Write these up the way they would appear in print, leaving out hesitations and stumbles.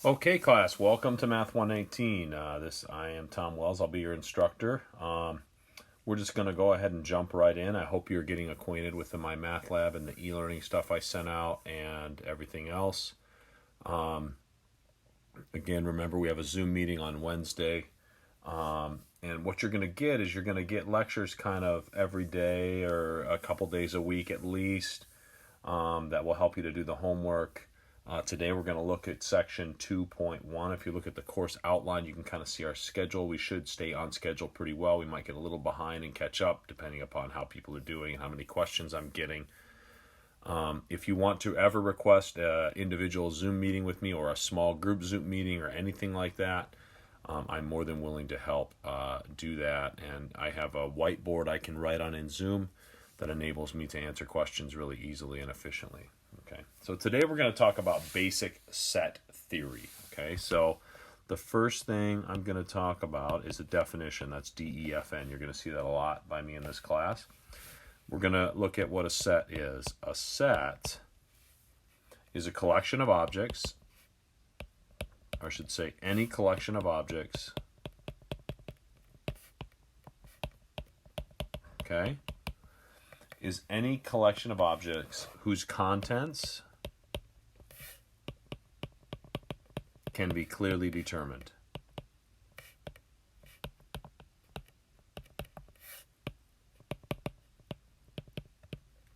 Okay, class, welcome to Math 118. I am Tom Wells. I'll be your instructor. We're just going to go ahead and jump right in. I hope you're getting acquainted with the My Math Lab and the e-learning stuff I sent out and everything else. Again, remember we have a Zoom meeting on Wednesday. And what you're going to get is you're going to get lectures kind of every day or a couple days a week at least that will help you to do the homework. Today we're going to look at section 2.1. If you look at the course outline, you can kind of see our schedule. We should stay on schedule pretty well. We might get a little behind and catch up depending upon how people are doing and how many questions I'm getting. If you want to ever request an individual Zoom meeting with me or a small group Zoom meeting or anything like that, I'm more than willing to help do that. And I have a whiteboard I can write on in Zoom that enables me to answer questions really easily and efficiently. Okay, so today we're going to talk about basic set theory. Okay, so the first thing I'm going to talk about is a definition. That's DEFN. You're going to see that a lot by me in this class. We're going to look at what a set is. A set is a collection of objects, or I should say any collection of objects, okay, is any collection of objects whose contents can be clearly determined.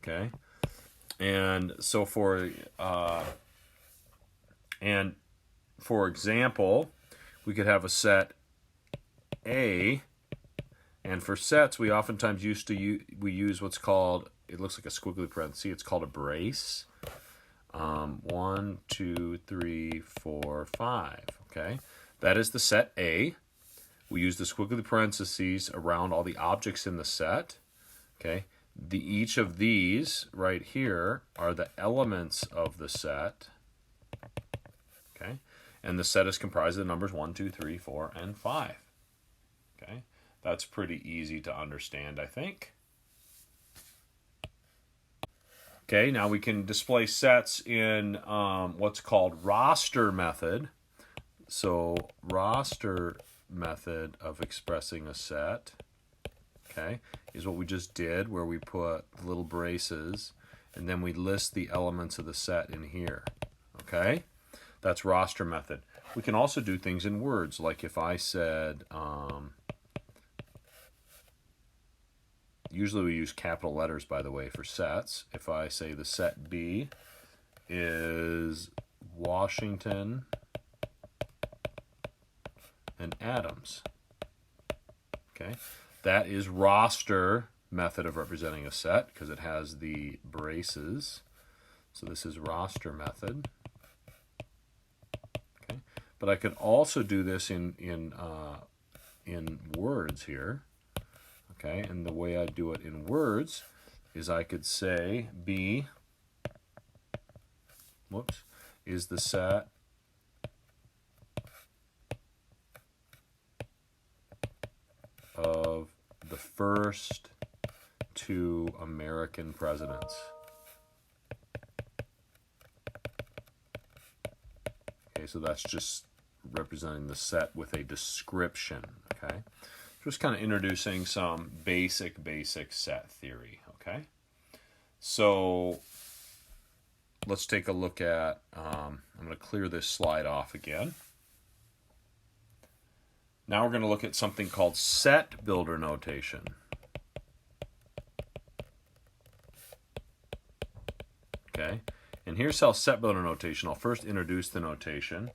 Okay, and so for example, we could have a set A. And for sets, we oftentimes we use what's called, it looks like a squiggly parenthesis, it's called a brace. 1, 2, 3, 4, 5. Okay, that is the set A. We use the squiggly parentheses around all the objects in the set. Okay, each of these right here are the elements of the set. Okay, and the set is comprised of the numbers 1, 2, 3, 4, and 5. Okay. That's pretty easy to understand, I think. Okay, now we can display sets in what's called roster method. So roster method of expressing a set, okay, is what we just did, where we put little braces and then we list the elements of the set in here. Okay, that's roster method. We can also do things in words, like if I said, usually we use capital letters, by the way, for sets. If I say the set B is Washington and Adams, okay, that is roster method of representing a set because it has the braces. So this is roster method. Okay, but I could also do this in words here. Okay, and the way I do it in words is I could say B, is the set of the first 2 American presidents. Okay, so that's just representing the set with a description. Okay. Just kind of introducing some basic set theory, okay? So let's take a look at, I'm going to clear this slide off again. Now we're going to look at something called set builder notation. Okay, and here's how set builder notation, I'll first introduce the notation,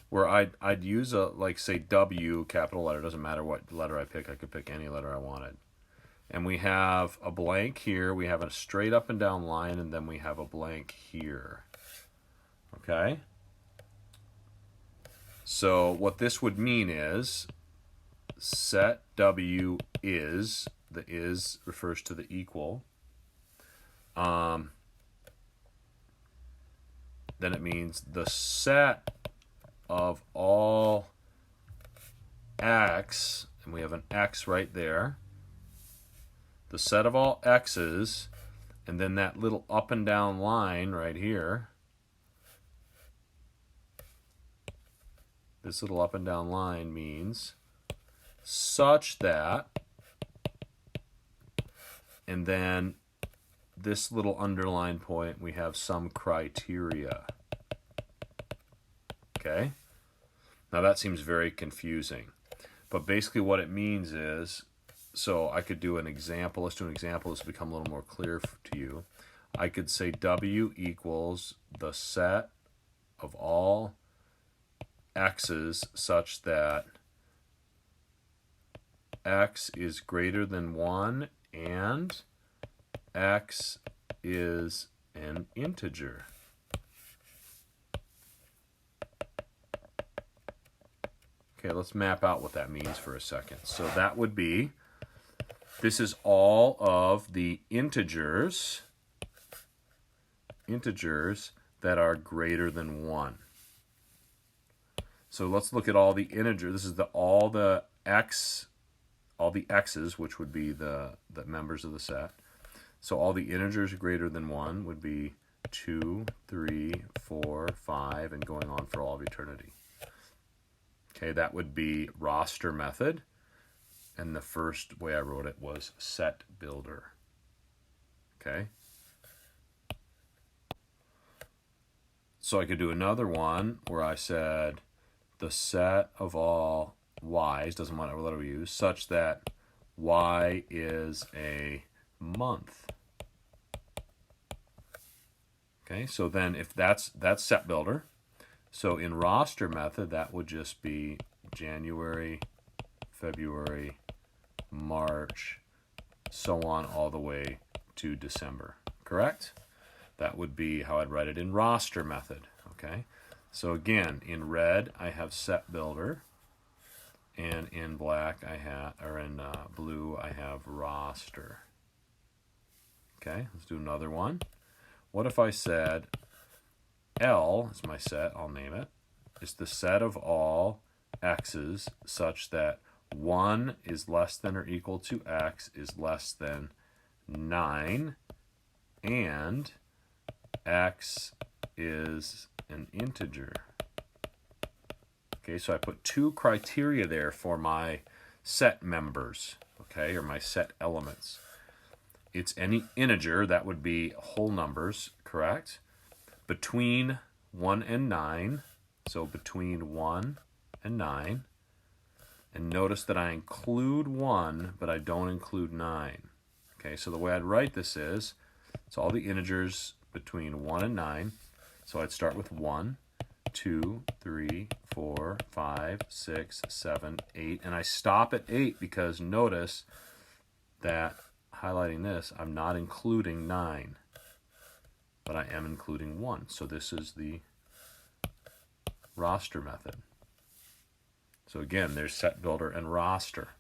where I'd use say W, capital letter, doesn't matter what letter I pick, I could pick any letter I wanted. And we have a blank here, we have a straight up and down line, and then we have a blank here. Okay? So what this would mean is set W is, the is refers to the equal. Then it means the set of all x, and we have an x right there, the set of all x's, and then that little up and down line right here this little up and down line means such that, and then this little underline point, we have some criteria. Okay? Now that seems very confusing. But basically what it means is, so I could do an example. Let's do an example. This will become a little more clear to you. I could say W equals the set of all x's such that x is greater than 1 and x is an integer. Okay, let's map out what that means for a second. So that would be, this is all of the integers that are greater than 1. So let's look at all the integers. This is all the x's, which would be the members of the set. So all the integers greater than 1 would be 2, 3, 4, 5, and going on for all of eternity. Okay, that would be roster method. And the first way I wrote it was set builder. Okay. So I could do another one where I said the set of all y's, doesn't matter what letter we use, such that y is a month. Okay, so then if that's set builder. So in roster method, that would just be January, February, March, so on all the way to December, correct? That would be how I'd write it in roster method, okay? So again, in red, I have set builder, and in black, in blue, I have roster. Okay, let's do another one. What if I said L is my set, I'll name it, is the set of all x's such that 1 is less than or equal to x is less than 9, and x is an integer. Okay, so I put 2 criteria there for my set members, okay, or my set elements. It's any integer, that would be whole numbers, correct? Between 1 and 9, so between 1 and 9. And notice that I include 1, but I don't include 9. Okay, so the way I'd write this is, it's all the integers between 1 and 9. So I'd start with 1, 2, 3, 4, 5, 6, 7, 8. And I stop at 8 because notice that, highlighting this, I'm not including 9. But I am including 1. So this is the roster method. So again, there's set builder and roster.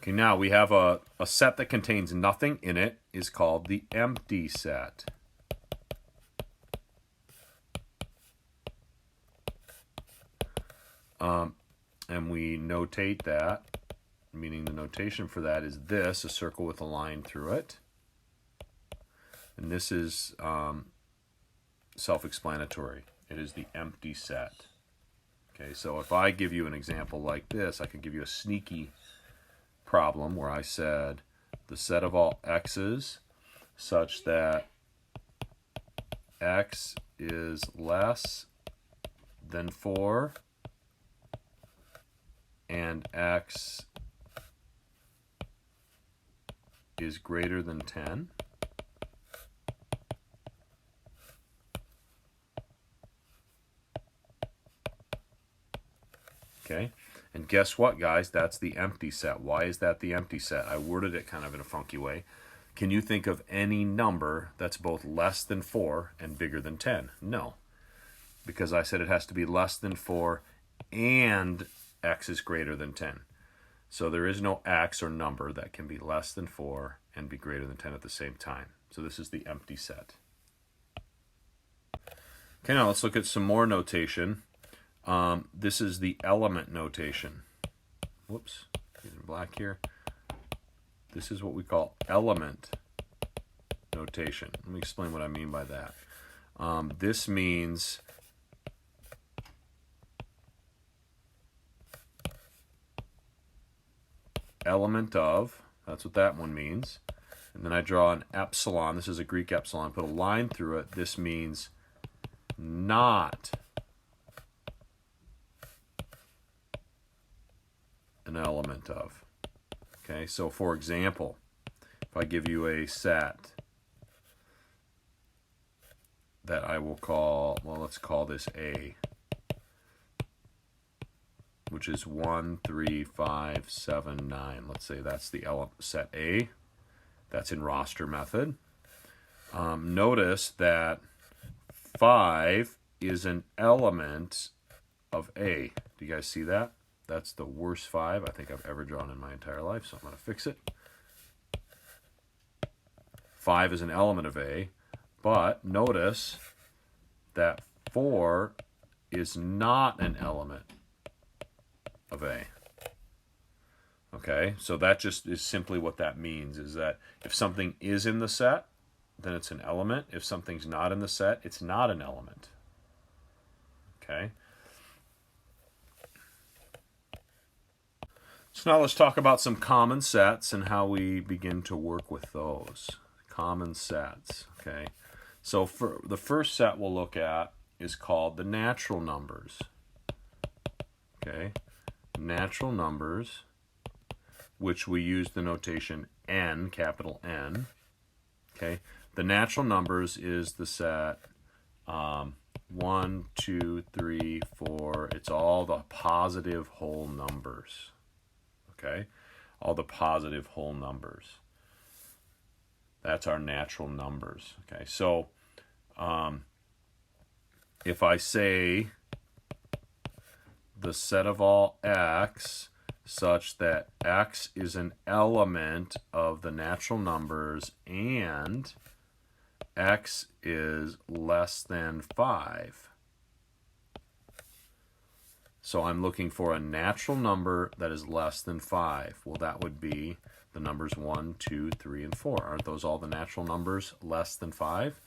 Okay, now we have a set that contains nothing in it is called the empty set. And we notate that, meaning the notation for that is this, a circle with a line through it. And this is self-explanatory. It is the empty set. Okay, so if I give you an example like this, I could give you a sneaky problem where I said the set of all x's such that x is less than 4 and x is greater than 10. Okay, and guess what, guys? That's the empty set. Why is that the empty set? I worded it kind of in a funky way. Can you think of any number that's both less than 4 and bigger than 10? No, because I said it has to be less than 4 and x is greater than 10. So there is no x or number that can be less than 4 and be greater than 10 at the same time. So this is the empty set. Okay, now let's look at some more notation. This is the element notation. Whoops, get in black here. This is what we call element notation. Let me explain what I mean by that. This means element of, that's what that one means. And then I draw an epsilon. This is a Greek epsilon. Put a line through it. This means not an element of. Okay, so for example, if I give you a set that I will call, well, let's call this A, which is 1, 3, 5, 7, 9. Let's say that's the set A. That's in roster method. Notice that 5 is an element of A. Do you guys see that? That's the worst 5 I think I've ever drawn in my entire life, so I'm going to fix it. 5 is an element of A, but notice that 4 is not an element of A. Okay, so that just is simply what that means, is that if something is in the set, then it's an element. If something's not in the set, it's not an element. Okay. So now let's talk about some common sets and how we begin to work with those. Common sets, okay. So for the first set we'll look at is called the natural numbers. Okay, natural numbers, which we use the notation n, capital N. Okay, the natural numbers is the set 1, 2, 3, 4. It's all the positive whole numbers. Okay, all the positive whole numbers. That's our natural numbers. Okay, so if I say the set of all x such that x is an element of the natural numbers and x is less than 5. So I'm looking for a natural number that is less than 5. Well, that would be the numbers 1, 2, 3, and 4. Aren't those all the natural numbers less than 5?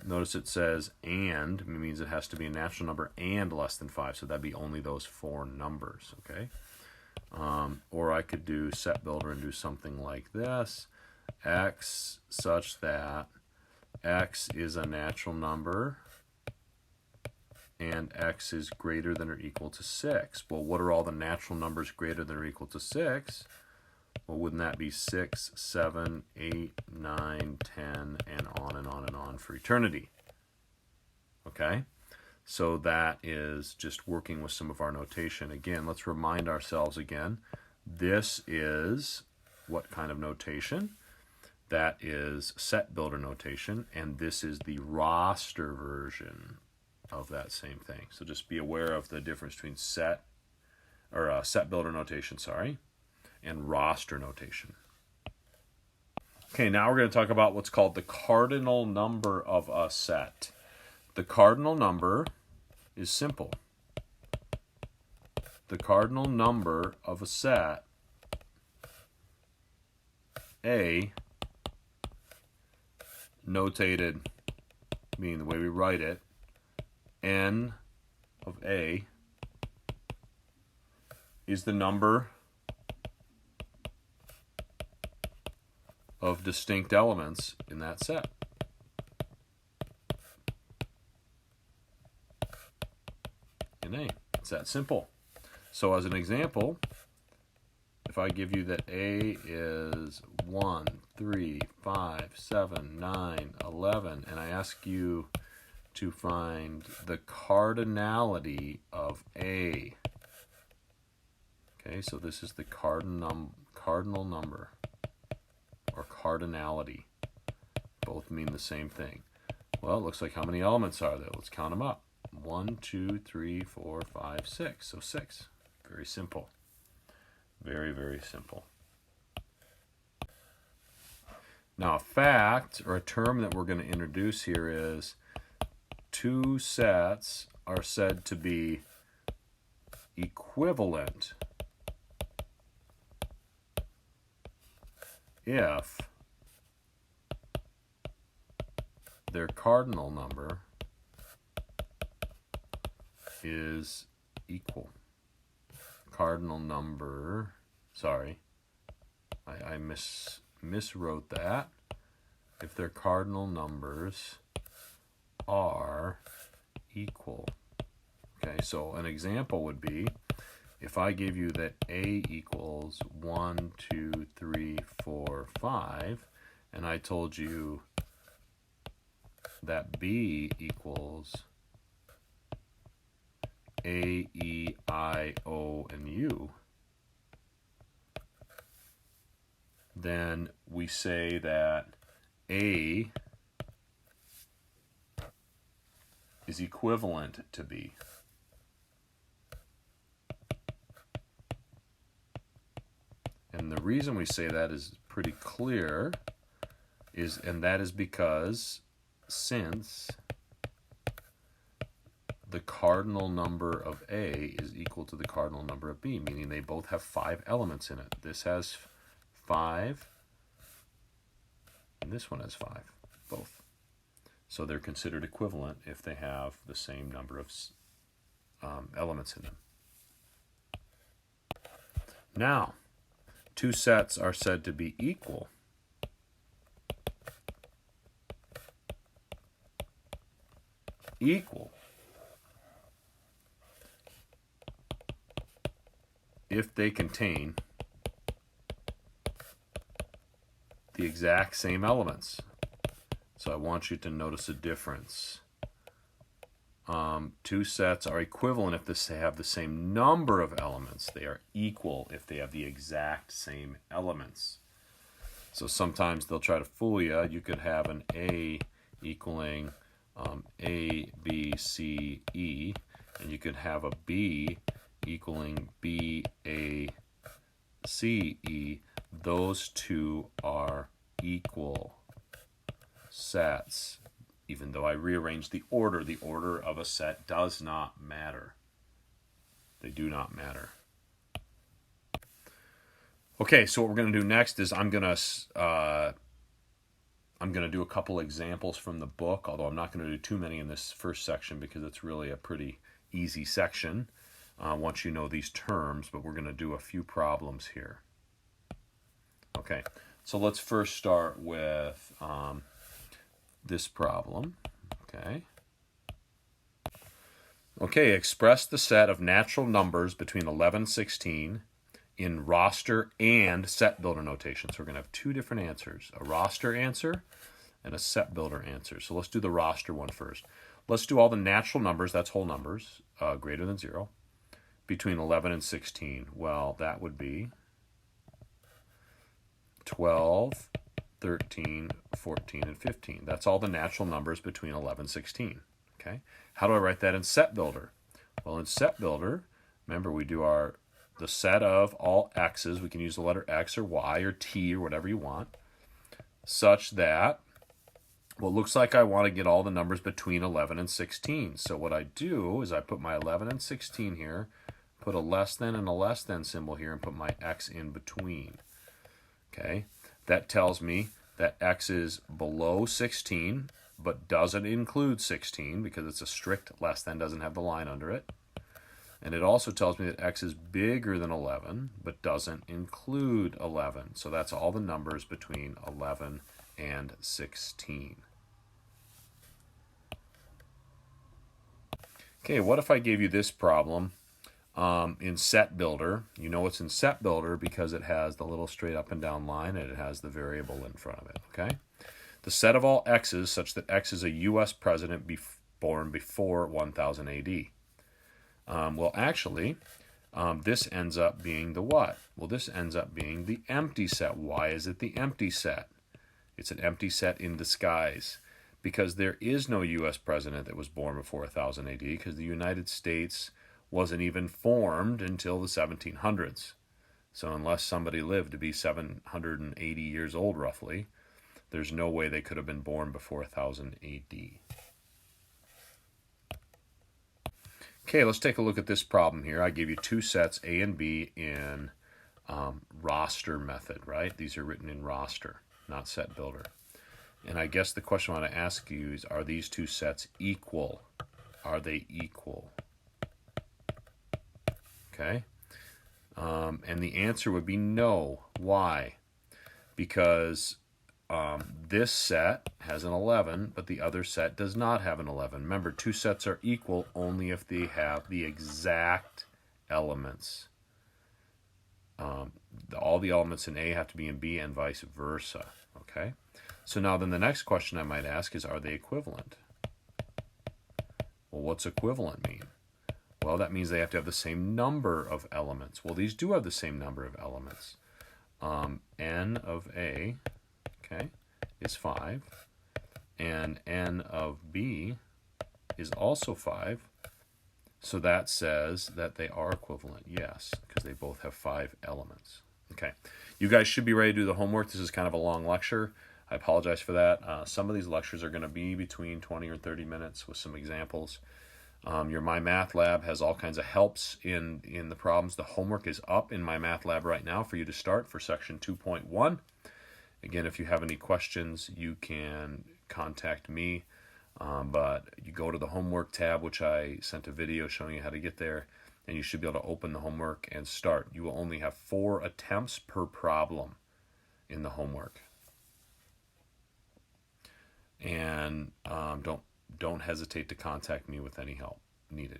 Notice it says and, it means it has to be a natural number and less than 5. So that'd be only those 4 numbers, okay? Or I could do set builder and do something like this. X such that x is a natural number and x is greater than or equal to 6. Well, what are all the natural numbers greater than or equal to 6? Well, wouldn't that be 6, 7, 8, 9, 10, and on and on and on for eternity? Okay? So that is just working with some of our notation. Again, let's remind ourselves again. This is what kind of notation? That is set builder notation, and this is the roster version of that same thing. So just be aware of the difference between set builder notation, and roster notation. Okay, now we're going to talk about what's called the cardinal number of a set. The cardinal number is simple. The cardinal number of a set, A, notated, meaning the way we write it, n of A, is the number of distinct elements in that set. In A. It's that simple. So as an example, if I give you that A is 1, 3, 5, 7, 9, 11, and I ask you to find the cardinality of A. Okay, so this is the cardinal number, or cardinality. Both mean the same thing. Well, it looks like how many elements are there? Let's count them up. 1, 2, 3, 4, 5, 6. So 6. Very simple. Very, very simple. Now, a fact, or a term that we're going to introduce here is two sets are said to be equivalent if their cardinal number is equal. Cardinal number, I miswrote that. If their cardinal numbers are equal. Okay, so an example would be if I give you that A equals 1, 2, 3, 4, 5, and I told you that B equals A, E, I, O, and U, then we say that A is equivalent to B. And the reason we say that is pretty clear, and that is because since the cardinal number of A is equal to the cardinal number of B, meaning they both have 5 elements in it. This has 5, and this one has 5, both. So they're considered equivalent if they have the same number of elements in them. Now, 2 sets are said to be equal if they contain the exact same elements. So I want you to notice a difference. 2 sets are equivalent if they have the same number of elements. They are equal if they have the exact same elements. So sometimes they'll try to fool you. You could have an A equaling A, B, C, E, and you could have a B equaling B, A, C, E. Those 2 are equal sets. Even though I rearranged the order of a set does not matter. They do not matter. Okay, so what we're going to do next is I'm going to do a couple examples from the book, although I'm not going to do too many in this first section because it's really a pretty easy section once you know these terms, but we're going to do a few problems here. Okay, so let's first start with this problem. Okay, express the set of natural numbers between 11 and 16 in roster and set builder notation. So we're going to have 2 different answers, a roster answer and a set builder answer. So let's do the roster one first. Let's do all the natural numbers, that's whole numbers, greater than 0, between 11 and 16. Well, that would be 12, 13, 14, and 15. That's all the natural numbers between 11 and 16. Okay. How do I write that in set builder? Well, in set builder, remember we do the set of all x's. We can use the letter x or y or t or whatever you want, such that, well, it looks like I want to get all the numbers between 11 and 16. So what I do is I put my 11 and 16 here, put a less than and a less than symbol here, and put my x in between. Okay. That tells me that x is below 16, but doesn't include 16 because it's a strict less than, doesn't have the line under it. And it also tells me that x is bigger than 11, but doesn't include 11. So that's all the numbers between 11 and 16. Okay, what if I gave you this problem in set builder? You know it's in set builder because it has the little straight up and down line and it has the variable in front of it, okay? The set of all x's such that x is a U.S. president born before 1000 AD. Well, actually, this ends up being the what? Well, this ends up being the empty set. Why is it the empty set? It's an empty set in disguise because there is no U.S. president that was born before 1000 AD because the United States wasn't even formed until the 1700s. So unless somebody lived to be 780 years old roughly, there's no way they could have been born before 1000 AD. Okay, let's take a look at this problem here. I gave you 2 sets, A and B, in roster method, right? These are written in roster, not set builder. And I guess the question I want to ask you is, are these 2 sets equal? Are they equal? Okay. And the answer would be no. Why? because this set has an 11, but the other set does not have an 11. Remember, two sets are equal only if they have the exact elements. All the elements in A have to be in B and vice versa. Okay? So now then the next question I might ask is, are they equivalent? Well, what's equivalent mean? Well, that means they have to have the same number of elements. Well, these do have the same number of elements. N of A, okay, is 5, and N of B is also 5. So that says that they are equivalent, yes, because they both have 5 elements. Okay, you guys should be ready to do the homework. This is kind of a long lecture. I apologize for that. Some of these lectures are going to be between 20 or 30 minutes with some examples. Your My Math Lab has all kinds of helps in the problems. The homework is up in My Math Lab right now for you to start for section 2.1. Again, if you have any questions, you can contact me. But you go to the homework tab, which I sent a video showing you how to get there, and you should be able to open the homework and start. You will only have 4 attempts per problem in the homework. And don't hesitate to contact me with any help needed.